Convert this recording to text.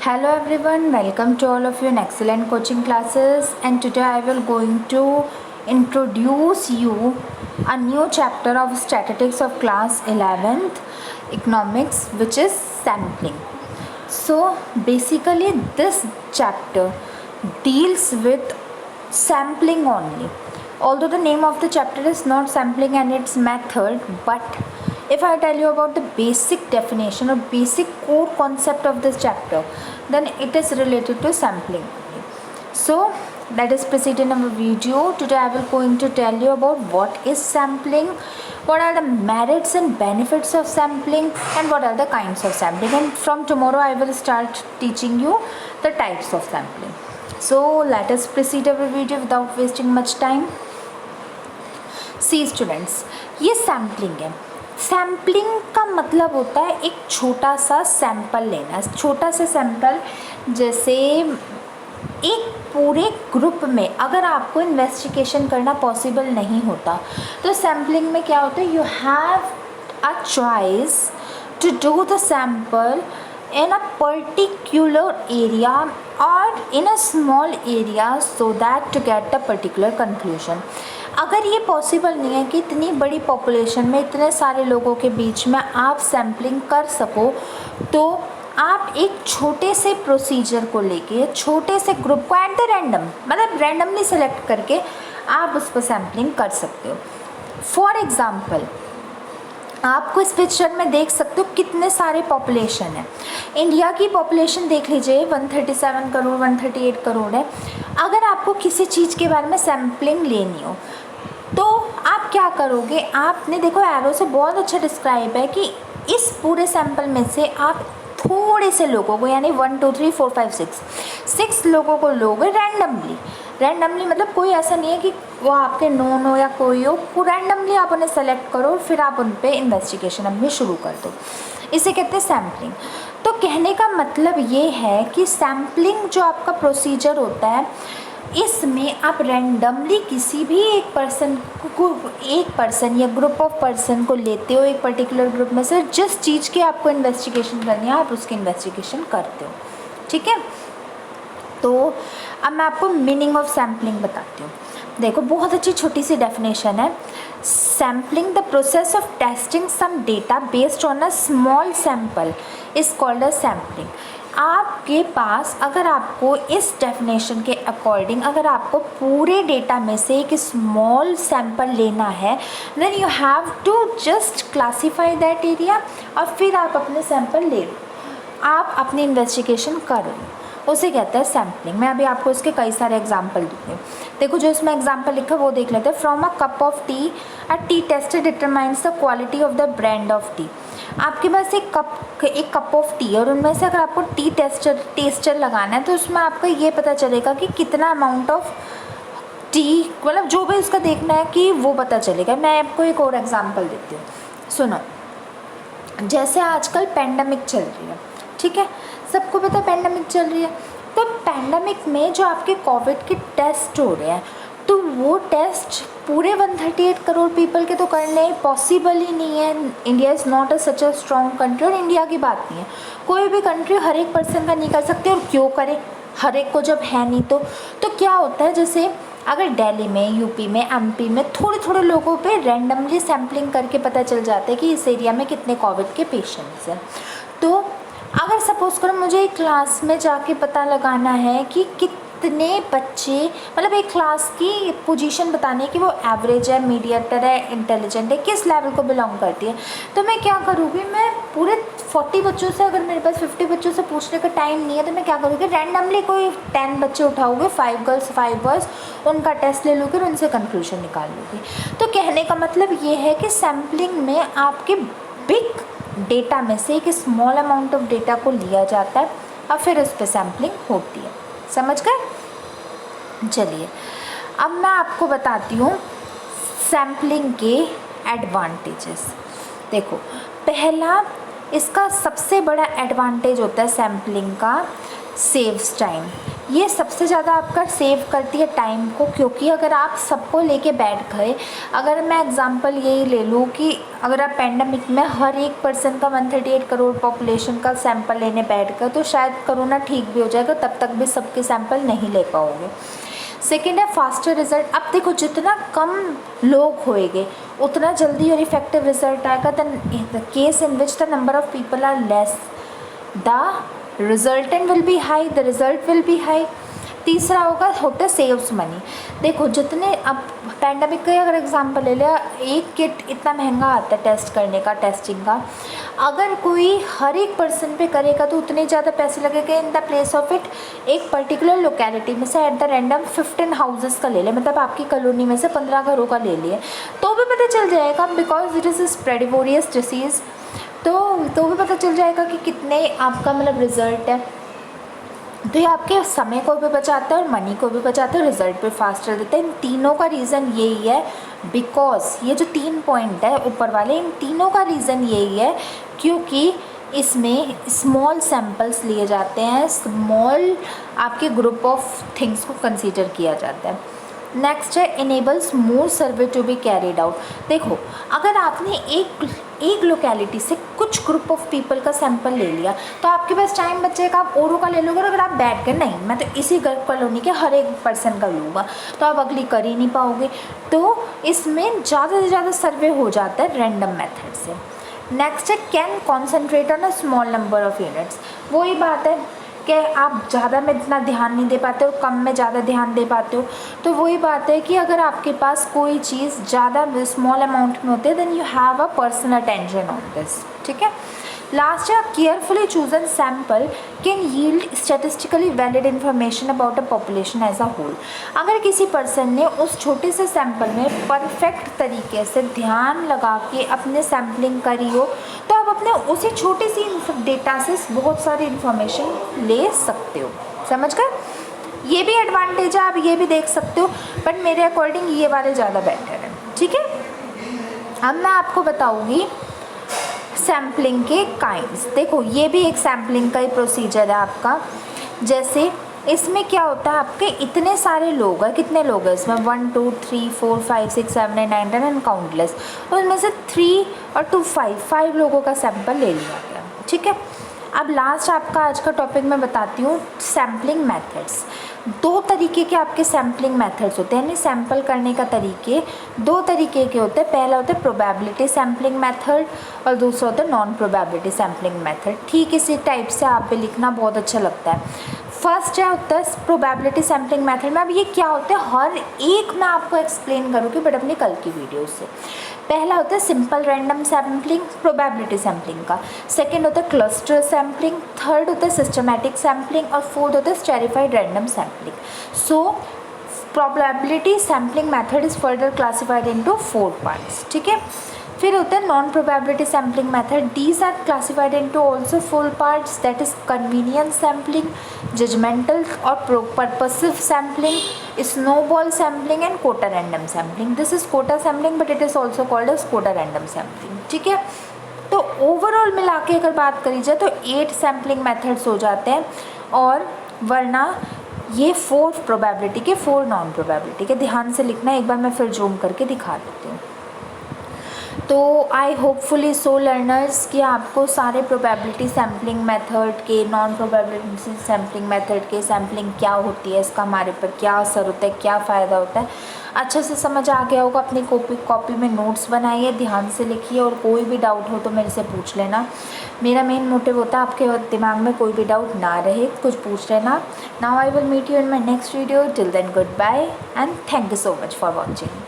Hello everyone, welcome to all of you in excellent coaching classes, and today I will going to introduce you a new chapter of statistics of class 11th economics, which is sampling. So basically this chapter deals with sampling only. Although the name of the chapter is not sampling and its method, but if I tell you about the basic definition or basic core concept of this chapter, then it is related to sampling. So let us proceed in our video. Today I will going to tell you about what is sampling, what are the merits and benefits of sampling, and what are the kinds of sampling. And from tomorrow I will start teaching you the types of sampling. So let us proceed our video without wasting much time. See students, ये sampling है. Sampling का मतलब होता है एक छोटा सा sample लेना. छोटा सा सैंपल जैसे एक पूरे ग्रुप में अगर आपको इन्वेस्टिगेशन करना पॉसिबल नहीं होता तो सैम्पलिंग में क्या होता है, you have a choice to do the sample in a particular area or in a small area so that to get the particular conclusion. अगर ये पॉसिबल नहीं है कि इतनी बड़ी पॉपुलेशन में इतने सारे लोगों के बीच में आप सैम्पलिंग कर सको, तो आप एक छोटे से प्रोसीजर को लेके छोटे से ग्रुप को एट द रैंडम मतलब रैंडमली सेलेक्ट करके आप उस पर सैम्पलिंग कर सकते हो. फॉर एग्ज़ाम्पल आपको इस पिक्चर में देख सकते हो कितने सारे पॉपुलेशन है. इंडिया की पॉपुलेशन देख लीजिए 137 करोड़ 138 करोड़ है. अगर आपको किसी चीज़ के बारे में सैम्पलिंग लेनी हो तो आप क्या करोगे, आपने देखो एरो से बहुत अच्छा डिस्क्राइब है कि इस पूरे सैंपल में से आप थोड़े से लोगों को यानी 1 2 3 4 5 6 लोगों को लोगे रैंडमली मतलब कोई ऐसा नहीं है कि वो आपके नोन हो या कोई हो, रैंडमली आप उन्हें सेलेक्ट करो और फिर आप उन पर इन्वेस्टिगेशन अपनी शुरू कर दो. इसे कहते हैं सैम्पलिंग. तो कहने का मतलब ये है कि सैम्पलिंग जो आपका प्रोसीजर होता है इसमें आप रैंडमली किसी भी एक पर्सन या ग्रुप ऑफ पर्सन को लेते हो. एक पर्टिकुलर ग्रुप में से जिस चीज़ की आपको इन्वेस्टिगेशन करनी है आप उसकी इन्वेस्टिगेशन करते हो. ठीक है, तो अब मैं आपको मीनिंग ऑफ सैम्पलिंग बताती हूँ. देखो बहुत अच्छी छोटी सी डेफिनेशन है. Sampling the process of testing some data based on a small sample is called a sampling. आपके पास अगर आपको इस डेफिनेशन के अकॉर्डिंग अगर आपको पूरे डेटा में से एक स्मॉल सैम्पल लेना है then you have to just classify that area और फिर आप अपने सैम्पल ले लो, आप अपनी इन्वेस्टिगेशन करो. उसे कहते हैं सैम्पलिंग. मैं अभी आपको इसके कई सारे एग्जांपल दूँगी. देखो जो इसमें एग्जांपल लिखा है वो देख लेते हैं. From a cup of T a T tester determines the quality of the brand of T. आपके पास एक कप ऑफ टी और उनमें से अगर आपको टी टेस्टर लगाना है तो उसमें आपको ये पता चलेगा कि कितना अमाउंट ऑफ टी मतलब जो भी उसका देखना है कि वो पता चलेगा. मैं आपको एक और एग्जांपल देती हूँ. सुनो, जैसे आजकल पेंडेमिक चल रही है, ठीक है, सबको पता है पेंडेमिक चल रही है. तो पेंडेमिक में जो आपके कोविड के टेस्ट हो रहे हैं तो वो टेस्ट पूरे 138 करोड़ पीपल के तो करने पॉसिबल ही नहीं है. India is not a such a strong country. और इंडिया की बात नहीं है, कोई भी कंट्री हर एक पर्सन का नहीं कर सकती. और क्यों करे, हर एक को जब है नहीं तो क्या होता है, जैसे अगर दिल्ली में यूपी में एमपी में थोड़े लोगों पे रैंडमली सैम्पलिंग करके पता चल जाता है कि इस एरिया में कितने कोविड के पेशेंट्स हैं. तो अगर सपोज़ करो मुझे एक क्लास में जाके पता लगाना है कि कितने बच्चे मतलब एक क्लास की पोजीशन बताने की वो एवरेज है, मीडिएटर है, इंटेलिजेंट है, किस लेवल को बिलोंग करती है, तो मैं क्या करूँगी, मैं पूरे 40 बच्चों से अगर मेरे पास 50 बच्चों से पूछने का टाइम नहीं है तो मैं क्या करूँगी, रैंडमली कोई 10 बच्चे उठाओगे, 5 गर्ल्स 5 बॉयज़, उनका टेस्ट ले लूँगी और उनसे कंक्लूजन निकाल लूँगी. तो कहने का मतलब ये है कि सैम्पलिंग में आपके बिग डेटा में से एक स्मॉल अमाउंट ऑफ डेटा को लिया जाता है और फिर उस पर सैम्पलिंग होती है. समझ गए. चलिए अब मैं आपको बताती हूँ सैम्पलिंग के एडवांटेजेस. देखो पहला इसका सबसे बड़ा एडवांटेज होता है सैम्पलिंग का, सेव्स टाइम. ये सबसे ज़्यादा आपका सेव करती है टाइम को, क्योंकि अगर आप सबको लेके बैठ गए, अगर मैं एग्जांपल यही ले लूँ कि अगर आप पेंडेमिक में हर एक पर्सन का 138 करोड़ पॉपुलेशन का सैंपल लेने बैठ गए तो शायद कोरोना ठीक भी हो जाएगा, तब तक भी सबके सैंपल नहीं ले पाओगे। सेकेंड है फास्टर रिजल्ट। अब देखो जितना कम लोग होएंगे उतना जल्दी और इफेक्टिव रिजल्ट आएगा। The case in which the number of people are less, the resultant will be high, the result will be high. तीसरा होता है सेव्स मनी। देखो जितने अब पैंडमिक का अगर एग्जांपल ले लिया, एक किट इतना महंगा आता है टेस्ट करने का, टेस्टिंग का, अगर कोई हर एक पर्सन पे करेगा तो उतने ज़्यादा पैसे लगेंगे। In the place of it एक पर्टिकुलर लोकेलिटी में से एट द रैंडम 15 हाउसेस का ले लें, मतलब आपकी कॉलोनी में से 15 घरों का ले लिए, तो भी पता चल जाएगा, बिकॉज इट इज़ स्प्रेडिवोरियस डिसीज़। तो भी पता चल जाएगा कि कितने आपका मतलब रिजल्ट है। तो ये आपके समय को भी बचाता है और मनी को भी बचाता है, रिजल्ट भी फास्टर देता है। इन तीनों का रीज़न यही है, बिकॉज ये जो 3 पॉइंट है ऊपर वाले, इन तीनों का रीज़न यही है क्योंकि इसमें स्मॉल सैम्पल्स लिए जाते हैं, स्मॉल आपके ग्रुप ऑफ थिंग्स को कंसीडर किया जाता है। नेक्स्ट है enables more survey to be carried out. देखो अगर आपने एक लोकेलिटी से कुछ ग्रुप ऑफ पीपल का सैंपल ले लिया तो आपके पास टाइम बचेगा, आप औरों का ले लोगे। और अगर आप बैठ कर नहीं मैं तो इसी कॉलोनी के हर एक पर्सन का लूँगा, तो आप अगली कर ही नहीं पाओगे। तो इसमें ज़्यादा से ज़्यादा सर्वे हो जाता है रैंडम मेथड से। नेक्स्ट है can concentrate on a small number of units. वही बात है कि आप ज़्यादा में इतना ध्यान नहीं दे पाते हो, कम में ज़्यादा ध्यान दे पाते हो। तो वही बात है कि अगर आपके पास कोई चीज़ ज़्यादा स्मॉल अमाउंट में होती है then you have a personal attention on this, ठीक है। लास्ट है carefully chosen sample can yield statistically valid information about a population as a whole. अगर किसी पर्सन ने उस छोटे से सैंपल में परफेक्ट तरीके से ध्यान लगा के अपने सैम्पलिंग करी हो तो आप अपने उसी छोटी सी डेटा से बहुत सारी इन्फॉर्मेशन ले सकते हो। समझ गए? ये भी एडवांटेज है, आप ये भी देख सकते हो, बट मेरे अकॉर्डिंग ये वाले ज़्यादा बेटर है, ठीक है। अब मैं आपको बताऊँगी सैम्पलिंग के काइंड्स। देखो ये भी एक सैम्पलिंग का ही प्रोसीजर है आपका। जैसे इसमें क्या होता है, आपके इतने सारे लोग हैं, कितने लोग हैं इसमें 1 2 3 4 5 6 7 8 9 10 एंड काउंटलेस, तो इसमें से 3 और 2 5 लोगों का सैंपल ले लिया गया, ठीक है। अब लास्ट आपका आज का टॉपिक मैं बताती हूँ सैम्पलिंग मेथड्स। 2 तरीके के आपके सैम्पलिंग मेथड्स होते हैं, यानी सैम्पल करने का तरीके 2 तरीके के होते हैं। पहला होता है प्रोबेबिलिटी सैम्पलिंग मेथड और दूसरा होता है नॉन प्रोबेबिलिटी सैम्पलिंग मेथड। ठीक इसी टाइप से आप भी लिखना बहुत अच्छा लगता है। फर्स्ट क्या होता है प्रोबेबिलिटी सैम्पलिंग मेथड में। अब ये क्या होता है हर एक मैं आपको एक्सप्लेन करूँगी बट अपनी कल की वीडियो से। पहला होता है simple random sampling probability sampling का। सेकंड होता है क्लस्टर सैम्पलिंग। थर्ड होता है सिस्टमैटिक सैम्पलिंग और फोर्थ होता है stratified random sampling. So probability sampling method is further classified into 4 parts, ठीक है। फिर होता है non probability sampling method. These are classified into also 4 parts, that is convenience sampling, judgmental और purposive sampling, snowball sampling and quota random sampling. This is quota sampling but it is also called as quota random sampling, ठीक है। तो overall मिला के अगर बात करी जाए तो 8 सैम्पलिंग मेथड्स हो जाते हैं, और वरना ये 4 प्रोबेबिलिटी के 4 नॉन प्रोबेबिलिटी के। ध्यान से लिखना, एक बार मैं फिर जूम करके दिखा देती हूँ। तो आई होपफुली सो लर्नर्स कि आपको सारे प्रोबेबिलिटी सैम्पलिंग मेथड के, नॉन प्रोबेबिलिटी सैम्पलिंग मेथड के, सैम्पलिंग क्या होती है, इसका हमारे पर क्या असर होता है, क्या फ़ायदा होता है, अच्छे से समझ आ गया होगा। अपनी कॉपी में नोट्स बनाइए, ध्यान से लिखिए, और कोई भी डाउट हो तो मेरे से पूछ लेना। मेरा मेन मोटिव होता है आपके दिमाग में कोई भी डाउट ना रहे, कुछ पूछ लेना। Now I will meet you in my next video. Till then goodbye and thank you so much for watching.